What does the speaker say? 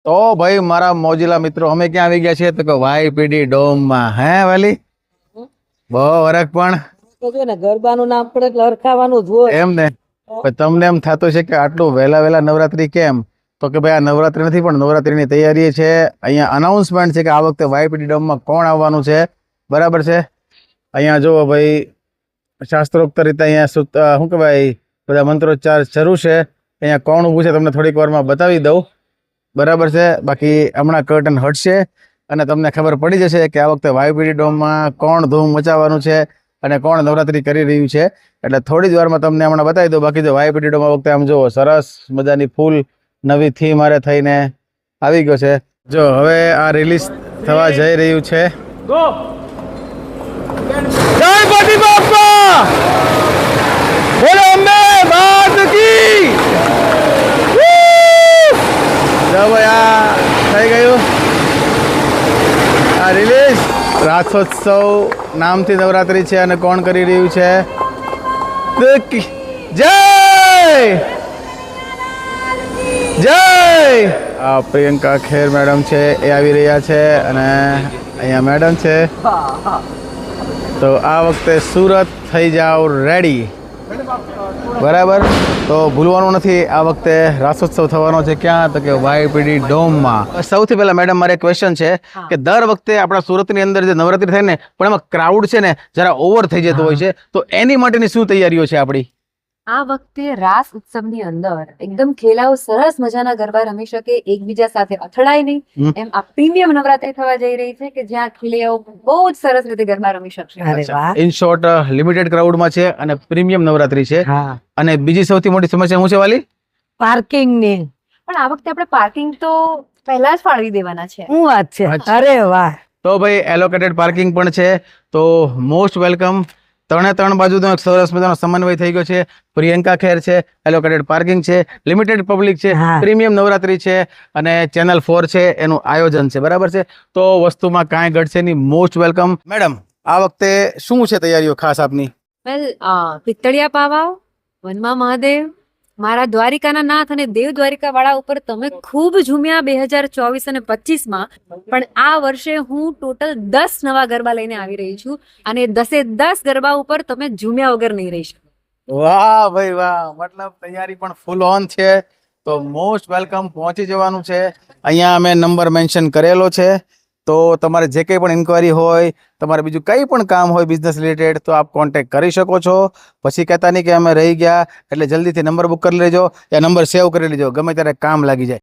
તો ભાઈ મારા મોજીલા મિત્રો અમે ક્યાં આવી ગયા છીએ તો કે વાયપીડી ડોમમાં હે વાલી બહુ વરખ પણ તો જો ને ગરબાનું નામ પડે એટલે હરખાવાનું જ હોય. એમ ને પણ તમને એમ થતું છે કે આટલું વહેલા નવરાત્રી કેમ તો કે ભાઈ આ નવરાત્રી નથી પણ નવરાત્રીની તૈયારી છે. અહીંયા અનાઉન્સમેન્ટ છે કે આ વખતે વાયપીડી ડોમમાં કોણ આવવાનું છે. બરાબર છે. અહીંયા જુઓ ભાઈ શાસ્ત્રોક્ત રીતે અહીંયા શું કહેવાય બધા મંત્રોચ્ચાર શરૂ છે. અહીંયા કોણ ઊભું છે તમને થોડીક વારમાં બતાવી દઉં. બરાબર છે. બાકી હમણાં કર્ટન હટશે અને તમને ખબર પડી જશે કે આ વખતે વાયપીડી ડોમમાં કોણ ધૂમ મચાવવાનું છે અને કોણ નવરાત્રી કરી રહ્યું છે. એટલે થોડી જ વારમાં તમને હમણાં બતાવી દઉં. બાકી જો વાયપીડી ડોમ આ વખતે આમ જુઓ સરસ મજાની ફૂલ નવી થીમ મારે થઈને આવી ગયો છે. જો હવે આ રિલીઝ થવા જઈ રહ્યું છે. ગણપતિ બાપ્પા બોલો અંબે માત કી જો ભાઈ આ થઈ ગયું આ રિલીઝ. રાસોત્સવ નામથી નવરાત્રી છે અને કોણ કરી રહ્યું છે જય જય આ પ્રિયંકા ખેર મેડમ છે એ આવી રહ્યા છે અને અહીંયા મેડમ છે. તો આ વખતે સુરત થઈ જાઓ રેડી. બરાબર. તો ભૂલવાનું નથી આ વખતે રાસોત્સવ થવાનો છે ક્યાં તો કે વાયપીડી ડોમમાં. સૌથી પહેલા મેડમ મારે ક્વેશ્ચન છે કે દર વખતે આપણા સુરતની અંદર જે નવરાત્રી થાય ને પણ એમાં ક્રાઉડ છે ને જરા ઓવર થઈ જતો હોય છે તો એની માટેની શું તૈયારીઓ છે આપણી? આ વખતે રાસ ઉત્સવની અંદર એકદમ ખેલાઓ સરસ મજાના ગરબા રમી શકે, એકબીજા સાથે અથડાય નહીં, એમ આ પ્રીમિયમ નવરાત્રી થવા જઈ રહી છે કે જ્યાં ખેલાઓ બહુ જ સરસ રીતે ગરબા રમી શકશે. અરે વાહ. ઇન શોર્ટ લિમિટેડ ક્રાઉડમાં છે અને પ્રીમિયમ નવરાત્રી છે. હા. અને બીજી સૌથી મોટી સમસ્યા શું છે વાલી? પાર્કિંગ ની પણ આ વખતે આપણે પાર્કિંગ તો પહેલા જ ફાળવી દેવાના છે. શું વાત છે. અચ્છા. અરે વાહ. તો ભાઈ એલોકેટેડ પાર્કિંગ પણ છે. તો મોસ્ટ વેલકમ. ત્રણ બાજુનો એક સરસ મજાનો સમન્વય થઈ ગયો છે. પ્રિયંકા ખેર છે, એલોકેટેડ પાર્કિંગ છે, લિમિટેડ પબ્લિક છે, હા. પ્રીમિયમ નવરાત્રી છે અને ચેનલ 4 છે એનું આયોજન છે. બરાબર છે. તો વસ્તુમાં કાંઈ ઘટશે નહીં. Most welcome. મેડમ આ વખતે શું છે તૈયારીઓ ખાસ આપની? વેલ પિત્તળિયા પાવા, વનમાં મહાદેવ, મારા દ્વારિકાના નાથ અને દેવ દ્વારિકા વાળા ઉપર તમે ખૂબ ઝૂમ્યા 2024 અને 25માં, પણ આ વર્ષે હું ટોટલ 10 નવા ગરબા લઈને આવી રહી છું અને 10 ગરબા ઉપર તમે ઝૂમ્યા વગર નહીં રહી શકો. વાહ ભાઈ વાહ. મતલબ તૈયારી પણ ફૂલ ઓન છે. તો મોસ્ટ વેલકમ. પહોંચી જવાનું છે. અહીંયા અમે નંબર મેન્શન કરેલો છે. તો તમારે જે કંઈ પણ ઇન્ક્વાયરી હોય, તમારે બીજું કંઈ પણ કામ હોય બિઝનેસ રિલેટેડ તો આપ કોન્ટેક્ટ કરી શકો છો. પછી કહેતા નહીં કે અમે રહી ગયા એટલે જલ્દીથી નંબર બુક કરી લેજો યા નંબર સેવ કરી લેજો. ગમે ત્યારે કામ લાગી જાય.